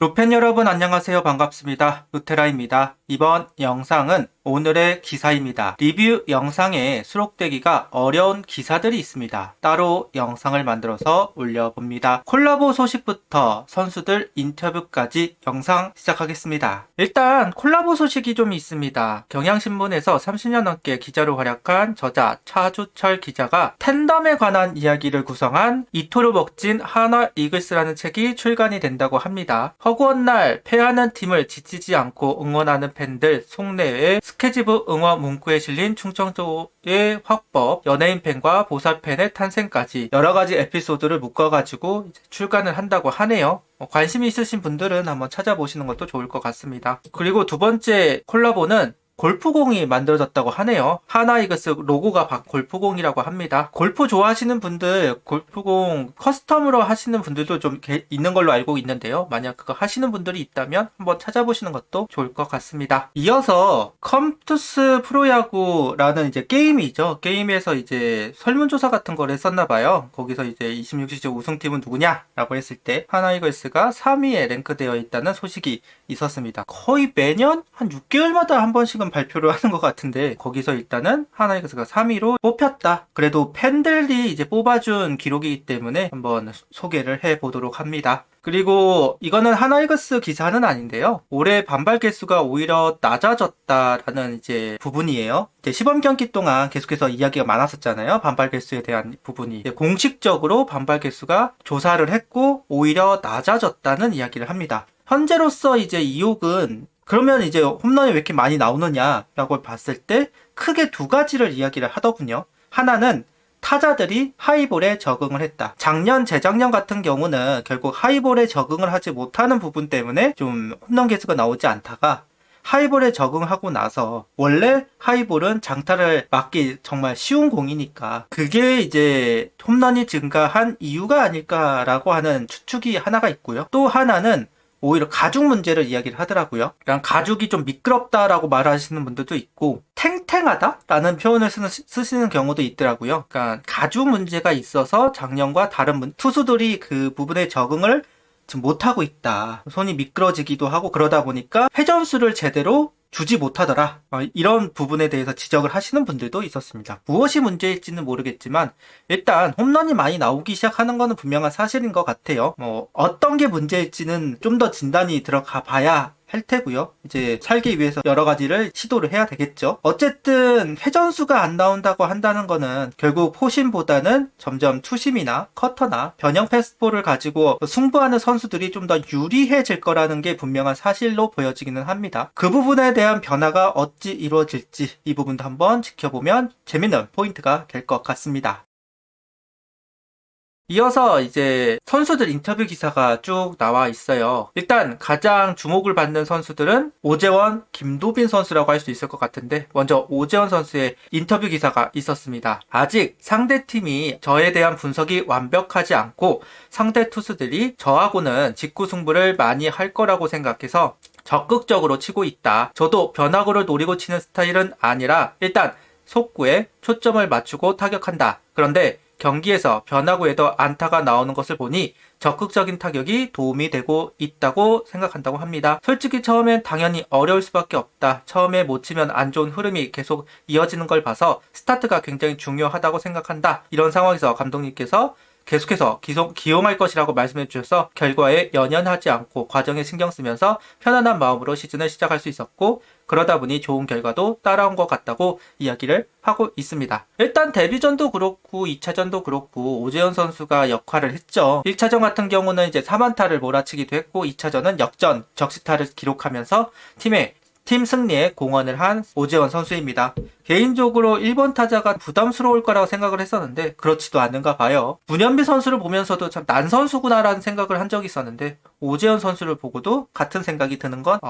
로팬 여러분 안녕하세요. 반갑습니다. 루테라입니다. 이번 영상은 오늘의 기사입니다. 리뷰 영상에 수록되기가 어려운 기사들이 있습니다. 따로 영상을 만들어서 올려봅니다. 콜라보 소식부터 선수들 인터뷰까지 영상 시작하겠습니다. 일단 콜라보 소식이 좀 있습니다. 경향신문에서 30년 넘게 기자로 활약한 저자 차주철 기자가 팬덤에 관한 이야기를 구성한 이토록 멋진 한화 이글스라는 책이 출간이 된다고 합니다. 허구한 날 패하는 팀을 지치지 않고 응원하는 팬들 속내에 스케치북 응원 문구에 실린 충청도의 화법, 연예인 팬과 보살 팬의 탄생까지 여러가지 에피소드를 묶어가지고 이제 출간을 한다고 하네요. 관심이 있으신 분들은 한번 찾아보시는 것도 좋을 것 같습니다. 그리고 두 번째 콜라보는 골프공이 만들어졌다고 하네요. 하나이글스 로고가 골프공이라고 합니다. 골프 좋아하시는 분들, 골프공 커스텀으로 하시는 분들도 좀 있는 걸로 알고 있는데요. 만약 그거 하시는 분들이 있다면 한번 찾아보시는 것도 좋을 것 같습니다. 이어서 컴투스 프로야구라는 이제 게임이죠. 게임에서 이제 설문조사 같은 걸 했었나봐요. 거기서 이제 26시즌 우승팀은 누구냐라고 했을 때 하나이글스가 3위에 랭크되어 있다는 소식이 있었습니다. 거의 매년 한 6개월마다 한 번씩은 발표를 하는 것 같은데 거기서 일단은 하나이글스가 3위로 뽑혔다. 그래도 팬들이 이제 뽑아준 기록이기 때문에 한번 소개를 해보도록 합니다. 그리고 이거는 하나이글스 기사는 아닌데요. 올해 반발 개수가 오히려 낮아졌다라는 이제 부분이에요. 이제 시범 경기 동안 계속해서 이야기가 많았었잖아요. 반발 개수에 대한 부분이. 공식적으로 반발 개수가 조사를 했고 오히려 낮아졌다는 이야기를 합니다. 현재로서 이제 이욕은 그러면 이제 홈런이 왜 이렇게 많이 나오느냐라고 봤을 때 크게 두 가지를 이야기를 하더군요. 하나는 타자들이 하이볼에 적응을 했다. 작년, 재작년 같은 경우는 결국 하이볼에 적응을 하지 못하는 부분 때문에 좀 홈런 개수가 나오지 않다가 하이볼에 적응하고 나서 원래 하이볼은 장타를 맞기 정말 쉬운 공이니까 그게 이제 홈런이 증가한 이유가 아닐까라고 하는 추측이 하나가 있고요. 또 하나는 오히려 가죽 문제를 이야기를 하더라고요. 그냥 가죽이 좀 미끄럽다라고 말하시는 분들도 있고 탱탱하다라는 표현을 쓰시는 경우도 있더라고요. 그러니까 가죽 문제가 있어서 작년과 다른 투수들이 그 부분에 적응을 지금 못하고 있다. 손이 미끄러지기도 하고 그러다 보니까 회전수를 제대로 주지 못하더라. 이런 부분에 대해서 지적을 하시는 분들도 있었습니다. 무엇이 문제일지는 모르겠지만 일단 홈런이 많이 나오기 시작하는 것은 분명한 사실인 것 같아요. 어떤 게 문제일지는 좀 더 진단이 들어가 봐야 할 테고요. 이제 살기 위해서 여러 가지를 시도를 해야 되겠죠. 어쨌든 회전수가 안 나온다고 한다는 거는 결국 포심보다는 점점 투심이나 커터나 변형 패스트볼을 가지고 승부하는 선수들이 좀 더 유리해질 거라는 게 분명한 사실로 보여지기는 합니다. 그 부분에 대한 변화가 어찌 이루어질지 이 부분도 한번 지켜보면 재밌는 포인트가 될 것 같습니다. 이어서 이제 선수들 인터뷰 기사가 쭉 나와 있어요. 일단 가장 주목을 받는 선수들은 오재원, 김도빈 선수라고 할 수 있을 것 같은데 먼저 오재원 선수의 인터뷰 기사가 있었습니다. 아직 상대팀이 저에 대한 분석이 완벽하지 않고 상대 투수들이 저하고는 직구 승부를 많이 할 거라고 생각해서 적극적으로 치고 있다. 저도 변화구를 노리고 치는 스타일은 아니라 일단 속구에 초점을 맞추고 타격한다. 그런데 경기에서 변화구에도 안타가 나오는 것을 보니 적극적인 타격이 도움이 되고 있다고 생각한다고 합니다. 솔직히 처음엔 당연히 어려울 수밖에 없다. 처음에 못 치면 안 좋은 흐름이 계속 이어지는 걸 봐서 스타트가 굉장히 중요하다고 생각한다. 이런 상황에서 감독님께서 계속해서 기용할 것이라고 말씀해 주셔서 결과에 연연하지 않고 과정에 신경 쓰면서 편안한 마음으로 시즌을 시작할 수 있었고 그러다 보니 좋은 결과도 따라온 것 같다고 이야기를 하고 있습니다. 일단 데뷔전도 그렇고 2차전도 그렇고 오재원 선수가 역할을 했죠. 1차전 같은 경우는 이제 3안타를 몰아치기도 했고 2차전은 역전 적시타를 기록하면서 팀 승리에 공헌을 한 오재원 선수입니다. 개인적으로 1번 타자가 부담스러울 거라고 생각을 했었는데 그렇지도 않은가 봐요. 문현비 선수를 보면서도 참 난 선수구나라는 생각을 한 적이 있었는데 오재원 선수를 보고도 같은 생각이 드는 건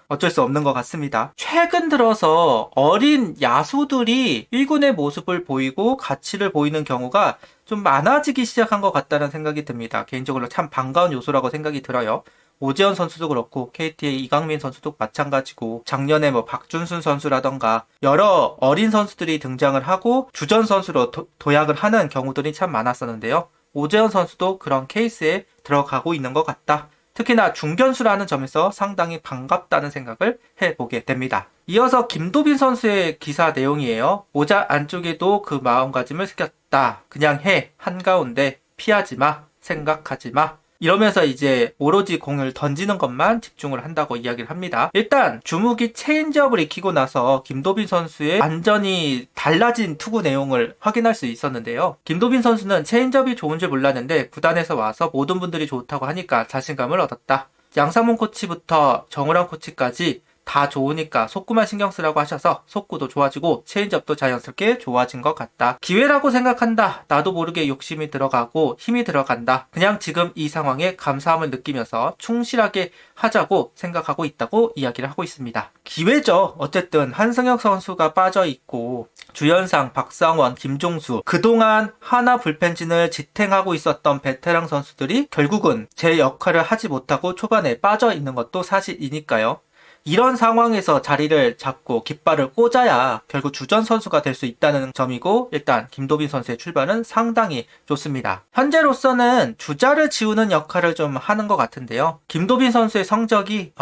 어쩔 수 없는 것 같습니다. 최근 들어서 어린 야수들이 1군의 모습을 보이고 가치를 보이는 경우가 좀 많아지기 시작한 것 같다는 생각이 듭니다. 개인적으로 참 반가운 요소라고 생각이 들어요. 오재원 선수도 그렇고 KT의 이강민 선수도 마찬가지고 작년에 박준순 선수라던가 여러 어린 선수들이 등장을 하고 주전 선수로 도약을 하는 경우들이 참 많았었는데요. 오재원 선수도 그런 케이스에 들어가고 있는 것 같다. 특히나 중견수라는 점에서 상당히 반갑다는 생각을 해보게 됩니다. 이어서 김도빈 선수의 기사 내용이에요. 모자 안쪽에도 그 마음가짐을 새겼다. 그냥 해. 한가운데 피하지 마. 생각하지 마. 이러면서 이제 오로지 공을 던지는 것만 집중을 한다고 이야기를 합니다. 일단 주무기 체인지업을 익히고 나서 김도빈 선수의 완전히 달라진 투구 내용을 확인할 수 있었는데요. 김도빈 선수는 체인지업이 좋은 줄 몰랐는데 구단에서 와서 모든 분들이 좋다고 하니까 자신감을 얻었다. 양상문 코치부터 정우람 코치까지 다 좋으니까 속구만 신경 쓰라고 하셔서 속구도 좋아지고 체인지업도 자연스럽게 좋아진 것 같다. 기회라고 생각한다. 나도 모르게 욕심이 들어가고 힘이 들어간다. 그냥 지금 이 상황에 감사함을 느끼면서 충실하게 하자고 생각하고 있다고 이야기를 하고 있습니다. 기회죠. 어쨌든 한승혁 선수가 빠져있고 주연상, 박상원, 김종수 그동안 하나 불펜진을 지탱하고 있었던 베테랑 선수들이 결국은 제 역할을 하지 못하고 초반에 빠져있는 것도 사실이니까요. 이런 상황에서 자리를 잡고 깃발을 꽂아야 결국 주전 선수가 될 수 있다는 점이고 일단 김도빈 선수의 출발은 상당히 좋습니다. 현재로서는 주자를 지우는 역할을 좀 하는 것 같은데요. 김도빈 선수의 성적이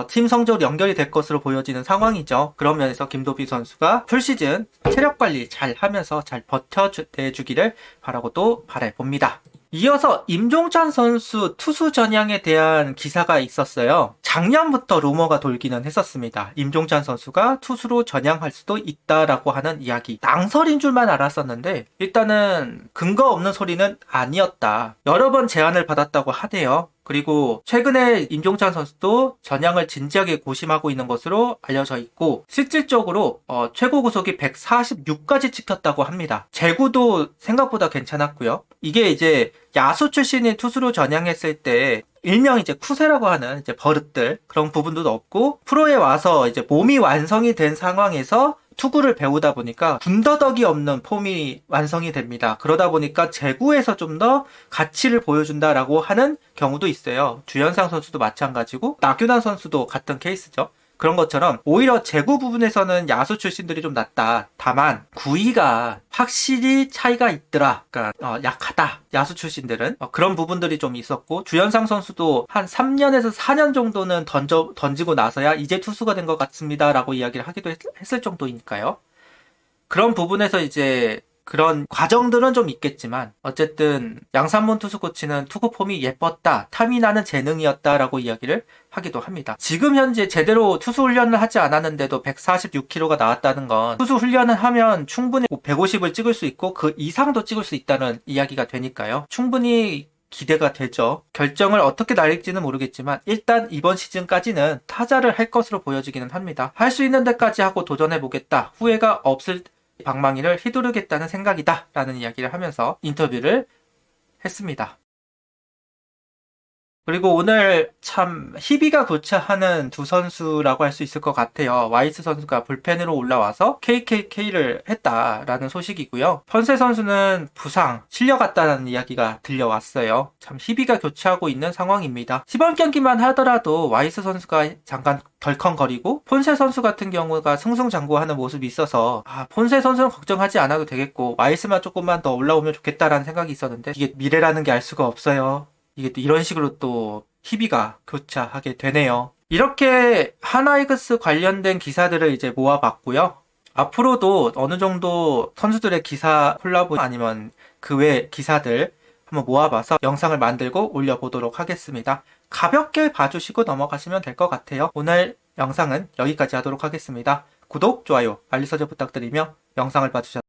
팀 성적으로 연결이 될 것으로 보여지는 상황이죠. 그런 면에서 김도빈 선수가 풀시즌 체력 관리 잘 하면서 잘 버텨주기를 바라고 또 바라봅니다. 이어서 임종찬 선수 투수 전향에 대한 기사가 있었어요. 작년부터 루머가 돌기는 했었습니다. 임종찬 선수가 투수로 전향할 수도 있다라고 하는 이야기. 낭설인 줄만 알았었는데 일단은 근거 없는 소리는 아니었다. 여러 번 제안을 받았다고 하네요. 그리고 최근에 임종찬 선수도 전향을 진지하게 고심하고 있는 것으로 알려져 있고 실질적으로 최고 구속이 146까지 찍혔다고 합니다. 제구도 생각보다 괜찮았고요. 이게 이제 야수 출신인 투수로 전향했을 때 일명 이제 쿠세라고 하는 이제 버릇들 그런 부분도 없고 프로에 와서 이제 몸이 완성이 된 상황에서 투구를 배우다 보니까 군더더기 없는 폼이 완성이 됩니다. 그러다 보니까 제구에서 좀 더 가치를 보여준다라고 하는 경우도 있어요. 주연상 선수도 마찬가지고 나균환 선수도 같은 케이스죠. 그런 것처럼 오히려 제구 부분에서는 야수 출신들이 좀 낫다. 다만 구위가 확실히 차이가 있더라. 그러니까 약하다. 야수 출신들은 그런 부분들이 좀 있었고 주연상 선수도 한 3년에서 4년 정도는 던지고 나서야 이제 투수가 된 것 같습니다. 라고 이야기를 하기도 했을 정도이니까요. 그런 부분에서 이제 그런 과정들은 좀 있겠지만 어쨌든 양산문 투수 코치는 투구 폼이 예뻤다, 탐이 나는 재능이었다 라고 이야기를 하기도 합니다. 지금 현재 제대로 투수 훈련을 하지 않았는데도 146kg가 나왔다는 건 투수 훈련을 하면 충분히 150을 찍을 수 있고 그 이상도 찍을 수 있다는 이야기가 되니까요. 충분히 기대가 되죠. 결정을 어떻게 날릴지는 모르겠지만 일단 이번 시즌까지는 타자를 할 것으로 보여지기는 합니다. 할 수 있는 데까지 하고 도전해보겠다. 후회가 없을 방망이를 휘두르겠다는 생각이다 라는 이야기를 하면서 인터뷰를 했습니다. 그리고 오늘 참 희비가 교차하는 두 선수라고 할 수 있을 것 같아요. 와이스 선수가 불펜으로 올라와서 KKK를 했다라는 소식이고요. 펀세 선수는 부상, 실려갔다는 이야기가 들려왔어요. 참 희비가 교차하고 있는 상황입니다. 이번 경기만 하더라도 와이스 선수가 잠깐 덜컹거리고 폰세 선수 같은 경우가 승승장구하는 모습이 있어서 폰세 선수는 걱정하지 않아도 되겠고 와이스만 조금만 더 올라오면 좋겠다라는 생각이 있었는데 이게 미래라는 게 알 수가 없어요. 이게 또 이런 식으로 또 희비가 교차하게 되네요. 이렇게 하나이글스 관련된 기사들을 이제 모아봤고요. 앞으로도 어느 정도 선수들의 기사 콜라보 아니면 그 외 기사들 한번 모아봐서 영상을 만들고 올려보도록 하겠습니다. 가볍게 봐주시고 넘어가시면 될 것 같아요. 오늘 영상은 여기까지 하도록 하겠습니다. 구독, 좋아요, 알림 설정 부탁드리며 영상을 봐주셔서